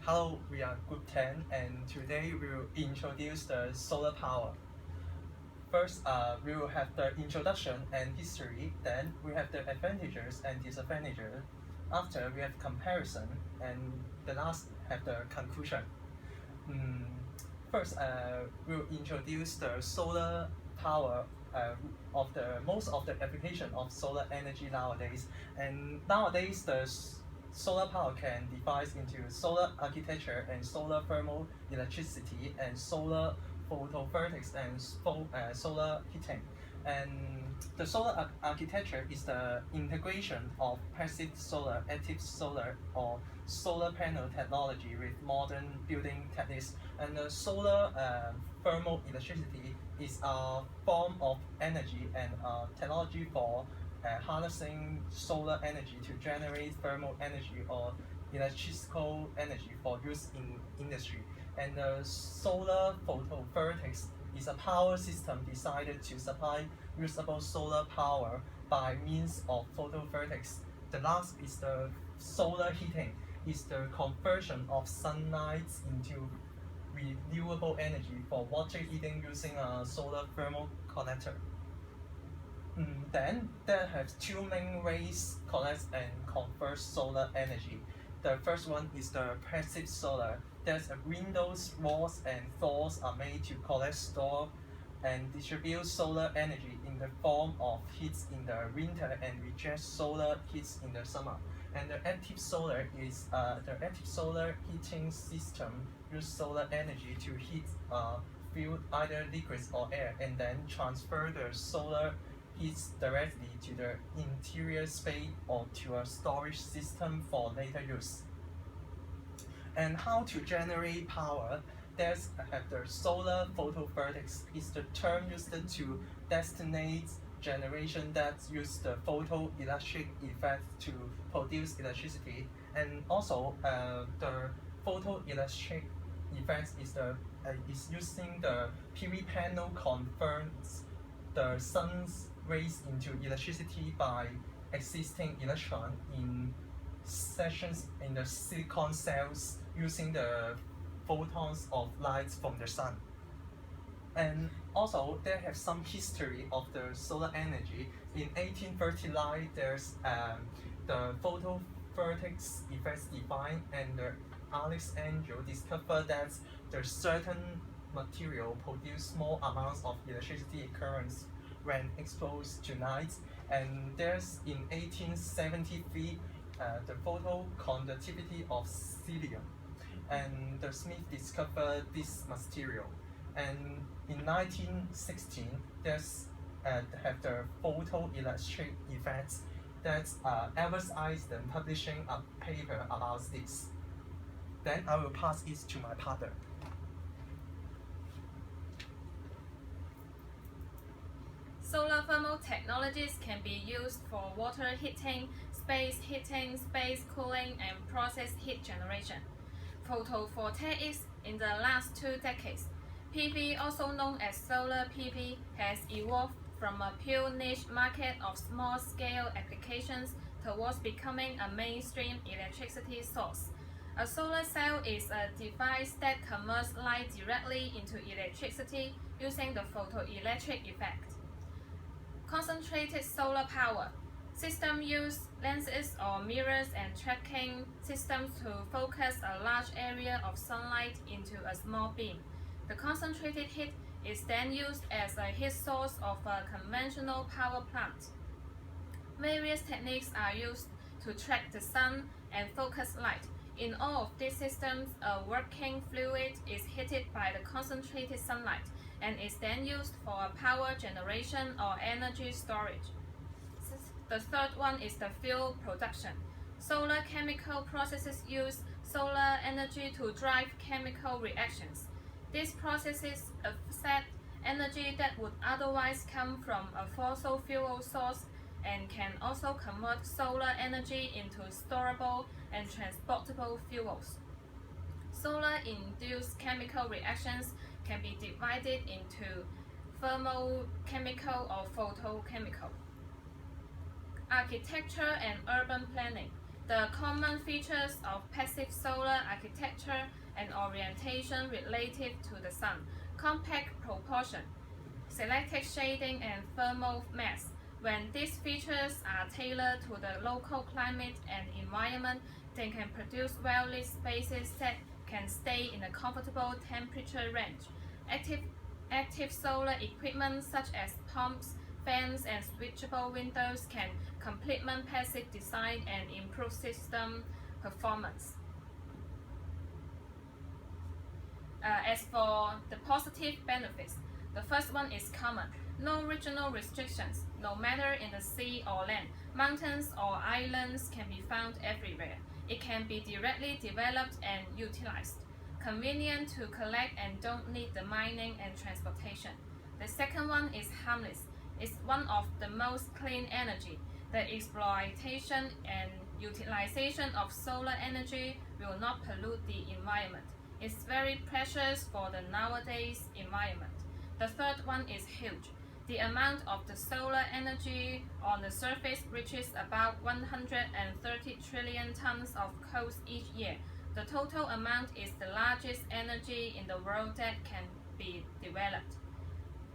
Hello, we are Group 10 and today we will introduce the solar power. First, we will have the introduction and history, then we have the advantages and disadvantages. After, we have comparison, and the last have the conclusion. First, we will introduce the solar power of the most of the application of solar energy nowadays. And nowadays, the solar power can divide into solar architecture and solar thermal electricity and solar photovoltaics and solar heating. And the solar architecture is the integration of passive solar, active solar, or solar panel technology with modern building techniques. And the solar thermal electricity is a form of energy and technology for harnessing solar energy to generate thermal energy or electrical energy for use in industry. And the solar photovoltaics is a power system designed to supply usable solar power by means of photovoltaics. The last is the solar heating, is the conversion of sunlight into renewable energy for water heating using a solar thermal collector. Then there have two main ways collect and convert solar energy. The first one is the passive solar. There's windows, walls, and doors are made to collect, store, and distribute solar energy in the form of heat in the winter and reject solar heat in the summer. And the active solar is the active solar heating system use solar energy to heat fuel, either liquids or air, and then transfer the solar heat directly to the interior space or to a storage system for later use. And how to generate power? There's the solar photovoltaics is the term used to designate generation that use the photoelectric effect to produce electricity. And also the photoelectric effect is using the PV panel converts the sun's rays into electricity by existing electron in sections in the silicon cells using the photons of light from the sun. And also, there have some history of the solar energy. In 1839, there's the photovoltaics effects defined, and Alex Angel discovered that there's certain material produce small amounts of electricity currents when exposed to light. And there's in 1873 the photoconductivity of cesium, and the Smith discovered this material. And in 1916, there's have the photoelectric effects. That's Albert Einstein publishing a paper about this. Then I will pass it to my partner. Solar thermal technologies can be used for water heating, space cooling, and process heat generation. Photovoltaics in the last 2 decades. PV, also known as solar PV, has evolved from a pure niche market of small-scale applications towards becoming a mainstream electricity source. A solar cell is a device that converts light directly into electricity using the photoelectric effect. Concentrated solar power. System use lenses or mirrors and tracking systems to focus a large area of sunlight into a small beam. The concentrated heat is then used as a heat source of a conventional power plant. Various techniques are used to track the sun and focus light. In all of these systems, a working fluid is heated by the concentrated sunlight and is then used for power generation or energy storage. The third one is the fuel production. Solar chemical processes use solar energy to drive chemical reactions. These processes accept energy that would otherwise come from a fossil fuel source and can also convert solar energy into storable and transportable fuels. Solar-induced chemical reactions can be divided into thermochemical or photochemical. Architecture and urban planning. The common features of passive solar architecture and orientation relative to the sun, compact proportion, selective shading and thermal mass. When these features are tailored to the local climate and environment, they can produce well-lit spaces that can stay in a comfortable temperature range. Active solar equipment such as pumps, fans, and switchable windows can complement passive design and improve system performance. As for the positive benefits, the first one is common. No regional restrictions, no matter in the sea or land. Mountains or islands can be found everywhere. It can be directly developed and utilized. Convenient to collect and don't need the mining and transportation. The second one is harmless. It's one of the most clean energy. The exploitation and utilization of solar energy will not pollute the environment. It's very precious for the nowadays environment. The third one is huge. The amount of the solar energy on the surface reaches about 130 trillion tons of coal each year. The total amount is the largest energy in the world that can be developed.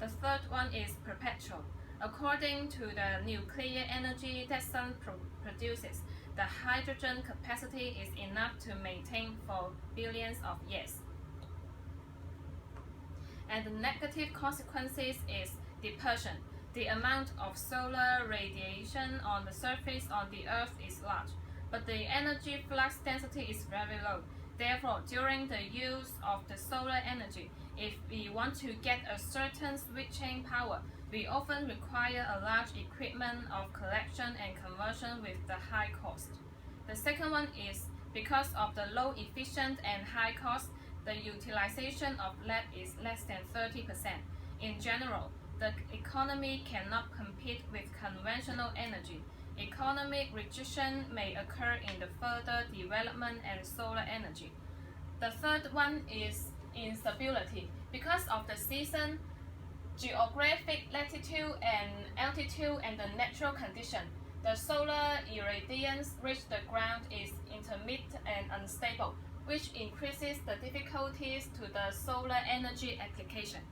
The third one is perpetual. According to the nuclear energy that sun produces, the hydrogen capacity is enough to maintain for billions of years. And the negative consequences is dispersion. The amount of solar radiation on the surface of the Earth is large, but the energy flux density is very low. Therefore, during the use of the solar energy, if we want to get a certain switching power, we often require a large equipment of collection and conversion with the high cost. The second one is because of the low efficient and high cost, the utilization of LED is less than 30%. In general, the economy cannot compete with conventional energy. Economic recession may occur in the further development and solar energy. The third one is instability. Because of the season, geographic latitude and altitude and the natural condition, the solar irradiance reach the ground is intermittent and unstable, which increases the difficulties to the solar energy applications.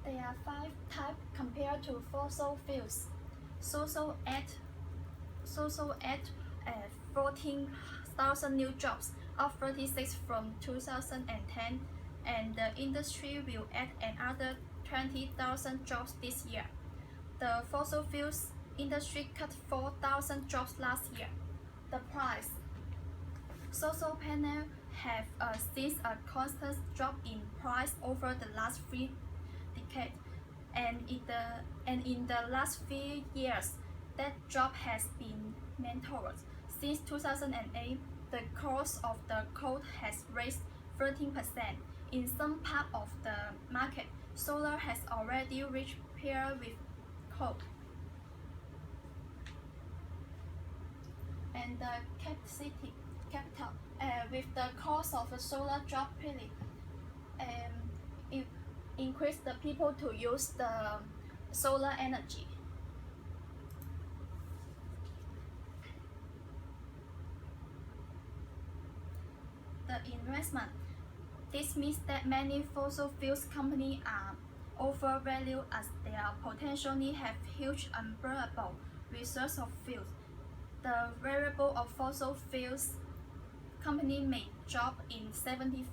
There are 5 types compared to fossil fuels. Social add 14,000 new jobs, up 36 from 2010, and the industry will add another 20,000 jobs this year. The fossil fuels industry cut 4,000 jobs last year. The price. Solar panels have seen a constant drop in price over the last 3 decades, and in the last few years, that drop has been maintained. Since 2008, the cost of the coal has raised 13%. In some part of the market, solar has already reached pair with coal. And the capital, with the cost of the solar dropping, it increased the people to use the solar energy. The investment. This means that many fossil fuels companies are overvalued as they potentially have huge unbearable reserves of fuels. The variable of fossil fuels company may drop in 75%.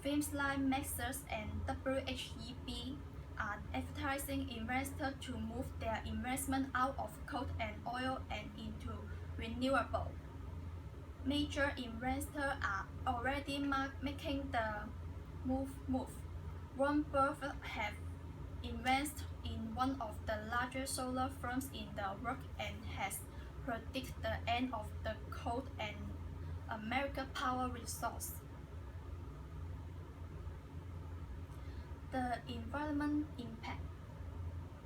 Firms like Maxus and WHEB are advertising investors to move their investment out of coal and oil and into renewable. Major investors are already making the move. Warren Buffett has invested in one of the largest solar firms in the world and has predicted the end of the coal and American power resource. The environment impact.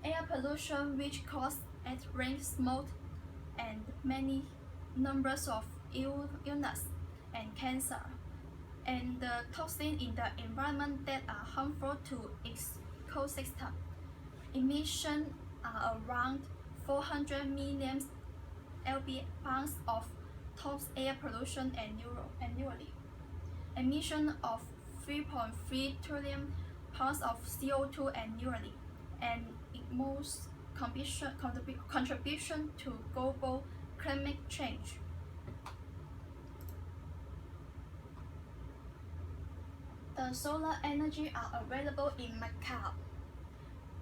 Air pollution, which causes rain, smoke, and many numbers of illness and cancer. and the toxins in the environment that are harmful to its ecosystem. Emissions are around 400 million lb pounds of toxic air pollution annually. Emission of 3.3 trillion pounds of CO2 annually, and enormous contribution to global climate change. The solar energy are available in Macau.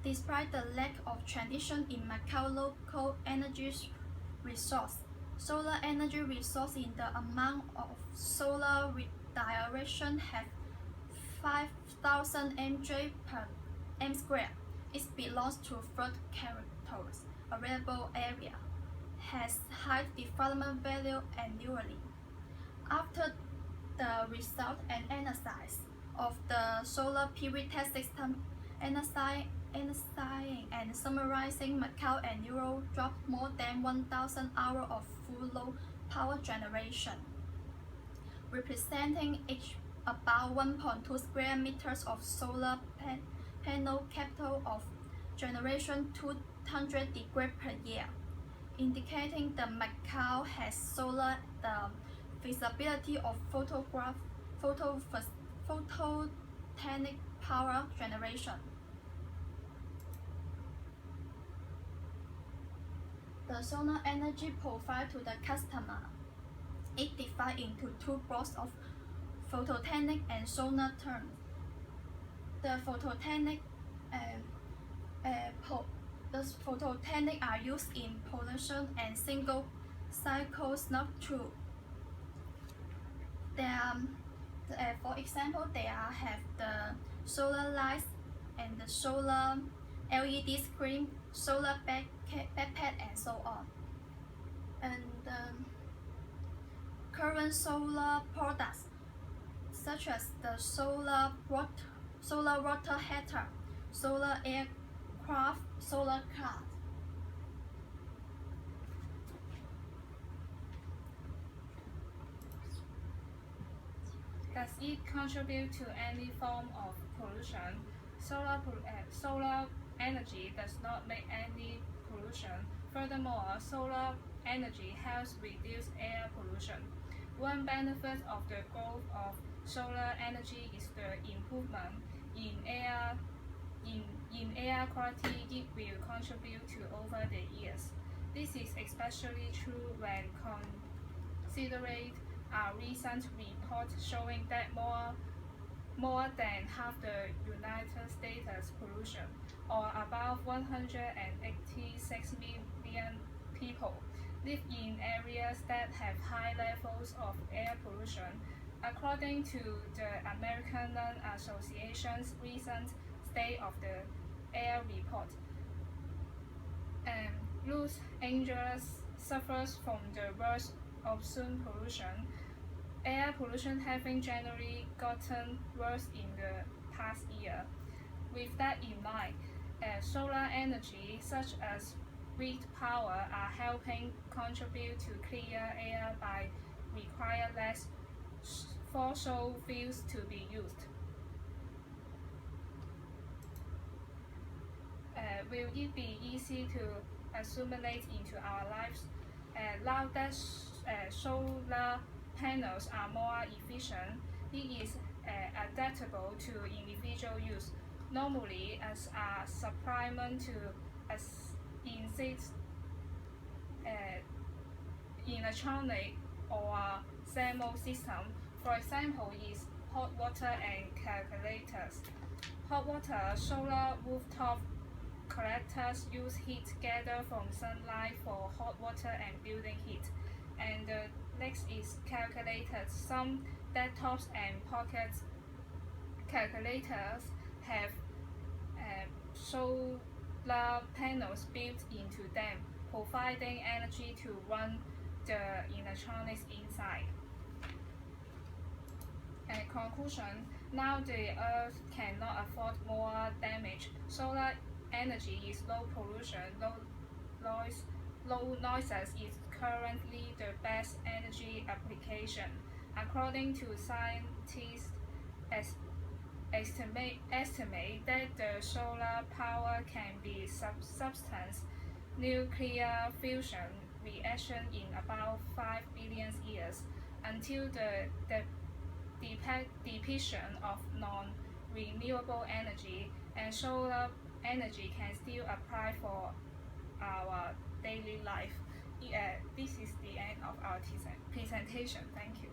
Despite the lack of tradition in Macau local energy resource, solar energy resource in the amount of solar radiation have 5,000 mJ per m square. It belongs to third characters. Available area has high development value annually. After the result and analysis of the solar PV test system, analyzing and summarizing Macau annual drop more than 1,000 hours of full load power generation, representing each about 1.2 square meters of solar panel capital of generation 200 degrees per year, indicating the Macau has solar the feasibility of photonic power generation. The solar energy provided to the customer is divided into two blocks of photonic and solar terms. The photonic are used in pollution and single cycle snub tube. For example, they have the solar lights and the solar LED screen, solar backpack, and so on. And current solar products such as the solar water heater, solar aircraft, solar car. Does it contribute to any form of pollution? Solar energy does not make any pollution. Furthermore, solar energy helps reduce air pollution. One benefit of the growth of solar energy is the improvement in air quality it will contribute to over the years. This is especially true when considering a recent report showing that more than half the United States pollution, or about 186 million people, live in areas that have high levels of air pollution. According to the American Lung Association's recent State of the Air report, Los Angeles suffers from the worst ozone pollution. Air pollution having generally gotten worse in the past year. With that in mind, solar energy such as wind power are helping contribute to clear air by requiring less fossil fuels to be used. Will it be easy to assimilate into our lives? Now that solar panels are more efficient, it is adaptable to individual use, normally as a supplement to electronic or thermal system. For example, is hot water and calculators. Hot water solar rooftop collectors use heat gathered from sunlight for hot water and building heat. And the next is calculators. Some desktops and pocket calculators have solar panels built into them, providing energy to run the electronics inside. Conclusion: now the Earth cannot afford more damage. Solar energy is low pollution, low noises is currently the best energy application. According to scientists, estimate that the solar power can be substance nuclear fusion reaction in about 5 billion years until the depletion of non-renewable energy, and solar energy can still apply for our daily life. This is the end of our presentation. Thank you.